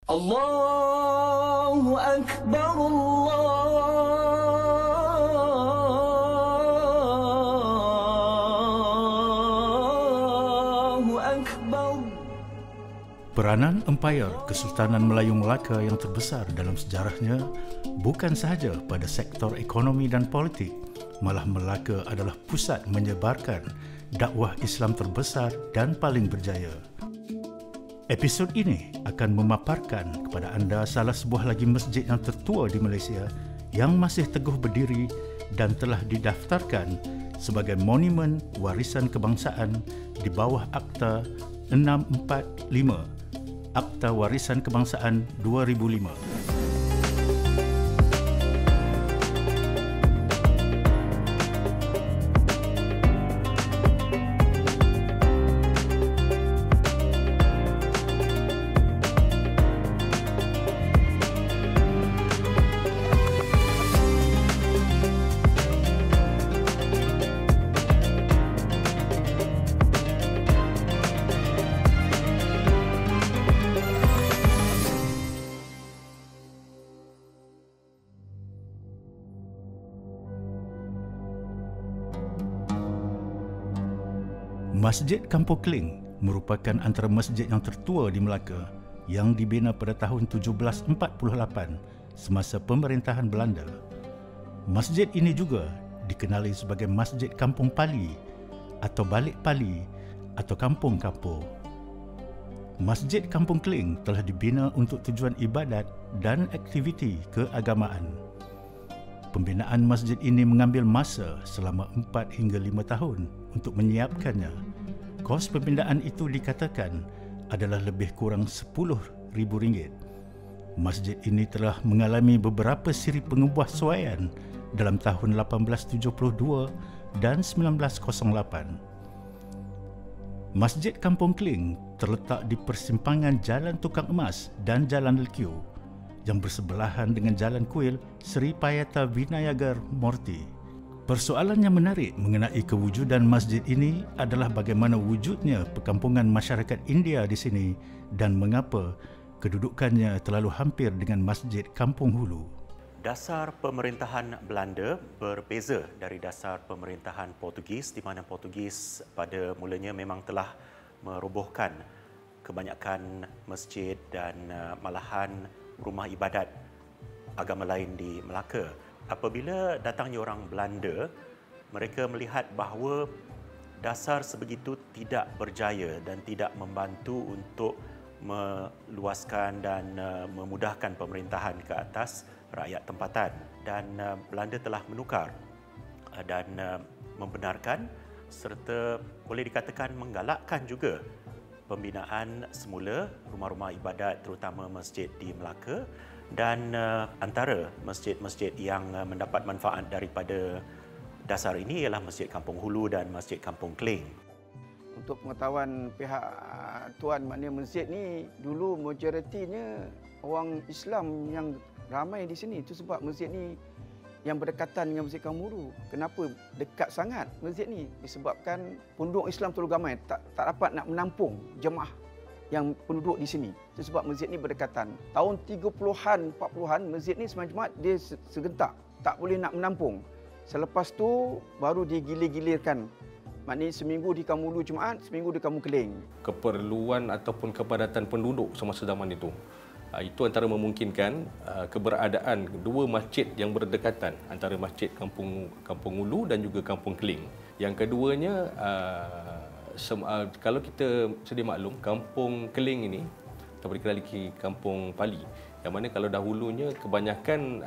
Allahu Akbar, Allahu Akbar. Peranan Empayar Kesultanan Melayu Melaka yang terbesar dalam sejarahnya bukan sahaja pada sektor ekonomi dan politik, malah Melaka adalah pusat menyebarkan dakwah Islam terbesar dan paling berjaya. Episod ini akan memaparkan kepada anda salah sebuah lagi masjid yang tertua di Malaysia yang masih teguh berdiri dan telah didaftarkan sebagai monumen warisan kebangsaan di bawah Akta 645, Akta Warisan Kebangsaan 2005. Masjid Kampung Keling merupakan antara masjid yang tertua di Melaka yang dibina pada tahun 1748 semasa pemerintahan Belanda. Masjid ini juga dikenali sebagai Masjid Kampung Pali atau Balik Pali atau Kampung Kapur. Masjid Kampung Keling telah dibina untuk tujuan ibadat dan aktiviti keagamaan. Pembinaan masjid ini mengambil masa selama 4 hingga 5 tahun untuk menyiapkannya. Kos pembinaan itu dikatakan adalah lebih kurang RM10,000. Masjid ini telah mengalami beberapa siri pengebuahsuaian dalam tahun 1872 dan 1908. Masjid Kampung Keling terletak di persimpangan Jalan Tukang Emas dan Jalan Lekyu yang bersebelahan dengan Jalan Kuil Sri Payata Vinayagar Morti. Persoalan yang menarik mengenai kewujudan masjid ini adalah bagaimana wujudnya perkampungan masyarakat India di sini dan mengapa kedudukannya terlalu hampir dengan Masjid Kampung Hulu. Dasar pemerintahan Belanda berbeza dari dasar pemerintahan Portugis, di mana Portugis pada mulanya memang telah merobohkan kebanyakan masjid dan malahan rumah ibadat agama lain di Melaka. Apabila datangnya orang Belanda, mereka melihat bahawa dasar sebegitu tidak berjaya dan tidak membantu untuk meluaskan dan memudahkan pemerintahan ke atas rakyat tempatan. Dan Belanda telah menukar dan membenarkan serta boleh dikatakan menggalakkan juga pembinaan semula rumah-rumah ibadat terutama masjid di Melaka, dan antara masjid-masjid yang mendapat manfaat daripada dasar ini ialah Masjid Kampung Hulu dan Masjid Kampung Keling. Untuk pengetahuan pihak tuan, maknanya masjid ni dulu majoritinya orang Islam yang ramai di sini. Itu sebab masjid ni yang berdekatan dengan Masjid Kampung Hulu. Kenapa dekat sangat masjid ni? Disebabkan penduduk Islam terlalu ramai, tak dapat nak menampung jemaah yang penduduk di sini. Itu sebab masjid ni berdekatan. Tahun 30-an, 40-an, masjid ni semua jemaat dia serentak, tak boleh nak menampung. Selepas tu baru digilir-gilirkan. Maknanya seminggu di Kampung Hulu jemaat, seminggu di Kampung Keling. Keperluan ataupun kepadatan penduduk semasa zaman itu antara memungkinkan keberadaan dua masjid yang berdekatan antara Masjid Kampung Hulu dan juga Kampung Keling. Yang keduanya, kalau kita sedia maklum, Kampung Keling ini atau dikenali Kampung Pali, yang mana kalau dahulunya kebanyakan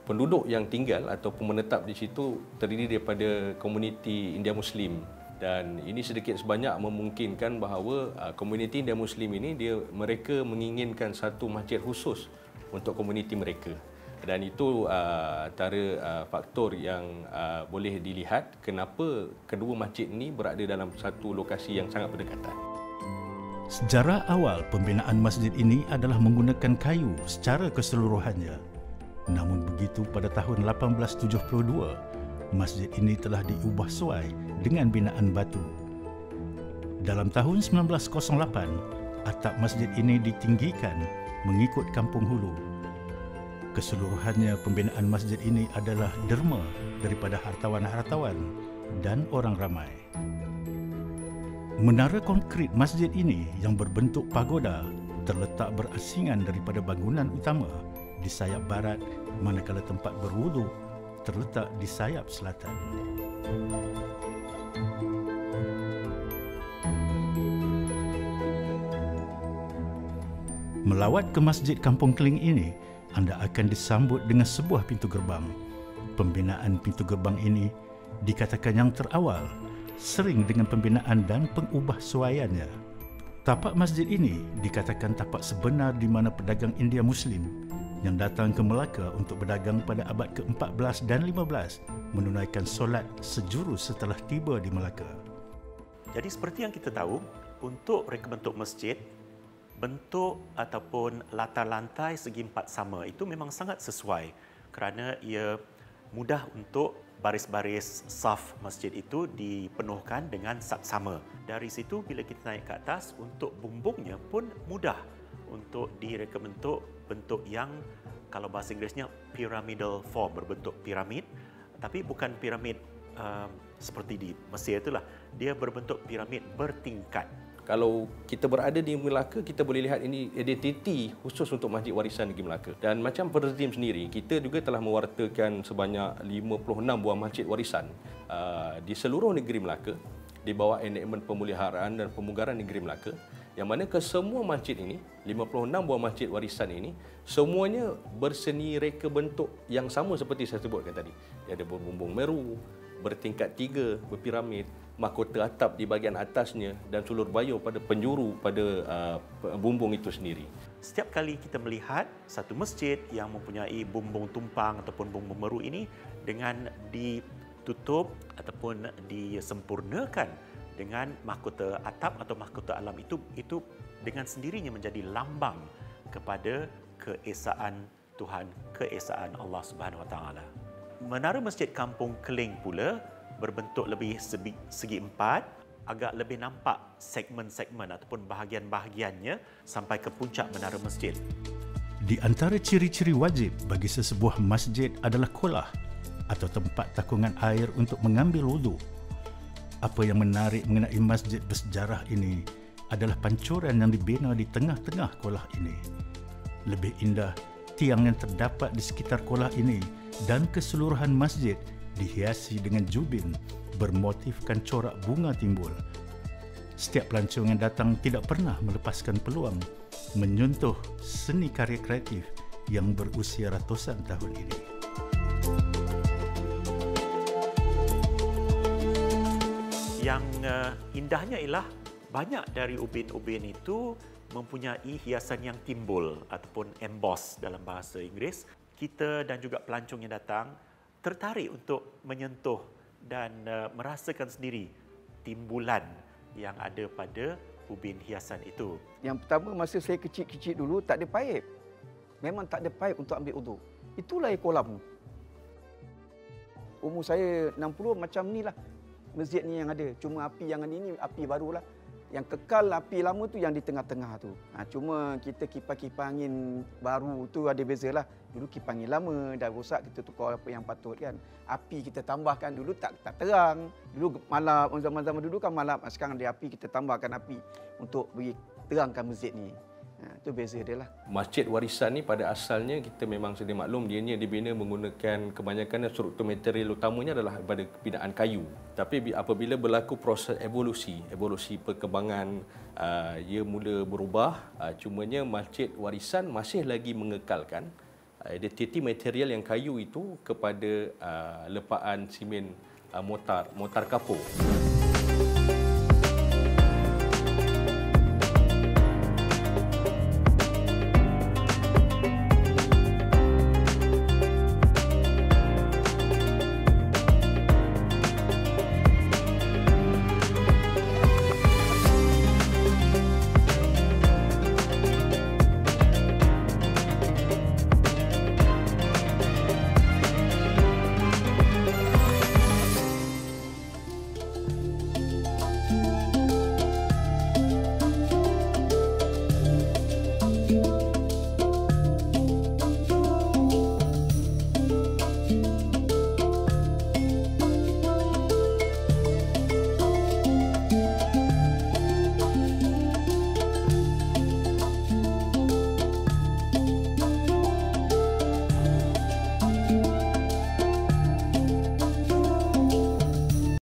penduduk yang tinggal ataupun menetap di situ terdiri daripada komuniti India Muslim. Dan ini sedikit sebanyak memungkinkan bahawa komuniti India Muslim ini mereka menginginkan satu masjid khusus untuk komuniti mereka. Dan itu antara faktor yang boleh dilihat kenapa kedua masjid ini berada dalam satu lokasi yang sangat berdekatan. Sejarah awal pembinaan masjid ini adalah menggunakan kayu secara keseluruhannya. Namun begitu pada tahun 1872, masjid ini telah diubah suai dengan binaan batu. Dalam tahun 1908, atap masjid ini ditinggikan mengikut Kampung Hulu. Keseluruhannya pembinaan masjid ini adalah derma daripada hartawan-hartawan dan orang ramai. Menara konkrit masjid ini yang berbentuk pagoda terletak berasingan daripada bangunan utama di sayap barat, manakala tempat berwudu terletak di sayap selatan. Melawat ke Masjid Kampung Keling ini, anda akan disambut dengan sebuah pintu gerbang. Pembinaan pintu gerbang ini dikatakan yang terawal, sering dengan pembinaan dan pengubahsuaiannya. Tapak masjid ini dikatakan tapak sebenar di mana pedagang India Muslim yang datang ke Melaka untuk berdagang pada abad ke-14 dan 15 menunaikan solat sejurus setelah tiba di Melaka. Jadi seperti yang kita tahu, untuk reka bentuk masjid, bentuk ataupun latar lantai segi empat sama itu memang sangat sesuai kerana ia mudah untuk baris-baris saf masjid itu dipenuhkan dengan saksama. Dari situ bila kita naik ke atas, untuk bumbungnya pun mudah untuk direka bentuk yang kalau bahasa Inggerisnya pyramidal form, berbentuk piramid, tapi bukan piramid seperti di Mesir itulah. Dia berbentuk piramid bertingkat. Kalau kita berada di Melaka, kita boleh lihat ini identiti khusus untuk Masjid Warisan Negeri Melaka. Dan macam Perzim sendiri, kita juga telah mewartakan sebanyak 56 buah masjid warisan di seluruh negeri Melaka di bawah enakmen pemeliharaan dan pemugaran negeri Melaka, yang mana kesemua masjid ini, 56 buah masjid warisan ini, semuanya berseni reka bentuk yang sama seperti saya sebutkan tadi. Dia ada berbumbung meru, bertingkat 3, berpiramid, mahkota atap di bahagian atasnya dan sulur bayur pada penjuru pada bumbung itu sendiri. Setiap kali kita melihat satu masjid yang mempunyai bumbung tumpang ataupun bumbung meru ini dengan ditutup ataupun disempurnakan dengan mahkota atap atau mahkota alam itu dengan sendirinya menjadi lambang kepada keesaan Tuhan, keesaan Allah Subhanahu Wa Taala. Menara Masjid Kampung Keling pula berbentuk lebih segi empat, agak lebih nampak segmen-segmen ataupun bahagian-bahagiannya sampai ke puncak menara masjid. Di antara ciri-ciri wajib bagi sesebuah masjid adalah kolah atau tempat takungan air untuk mengambil wudu. Apa yang menarik mengenai masjid bersejarah ini adalah pancuran yang dibina di tengah-tengah kolah ini. Lebih indah, tiang yang terdapat di sekitar kolah ini dan keseluruhan masjid dihiasi dengan jubin bermotifkan corak bunga timbul. Setiap pelancong yang datang tidak pernah melepaskan peluang menyentuh seni karya kreatif yang berusia ratusan tahun ini. Yang indahnya ialah banyak dari ubin-ubin itu mempunyai hiasan yang timbul ataupun emboss dalam bahasa Inggeris. Kita dan juga pelancong yang datang tertarik untuk menyentuh dan merasakan sendiri timbulan yang ada pada ubin hiasan itu. Yang pertama, masa saya kecil-kecil dulu tak ada paip. Memang tak ada paip untuk ambil uduk. Itulah air kolam. Umur saya 60 macam ni lah masjid ni yang ada. Cuma api yang ini api barulah. Yang kekal api lama tu yang di tengah-tengah tu. Cuma kita kipas-kipas angin baru tu ada bezalah. Dulu kipas angin lama dah rosak, kita tukar apa yang patut kan. Api kita tambahkan, dulu tak terang. Dulu malam, zaman-zaman dulu kan malam. Sekarang ada api, kita tambahkan api untuk beri terangkan masjid ni. Itu beza dia lah. Masjid warisan ni pada asalnya kita memang sedia maklum dia dibina menggunakan kebanyakan struktur material utamanya adalah pada binaan kayu. Tapi apabila berlaku proses evolusi perkembangan, ia mula berubah. Cumanya masjid warisan masih lagi mengekalkan identiti material yang kayu itu kepada lepaan simen mortar kapur.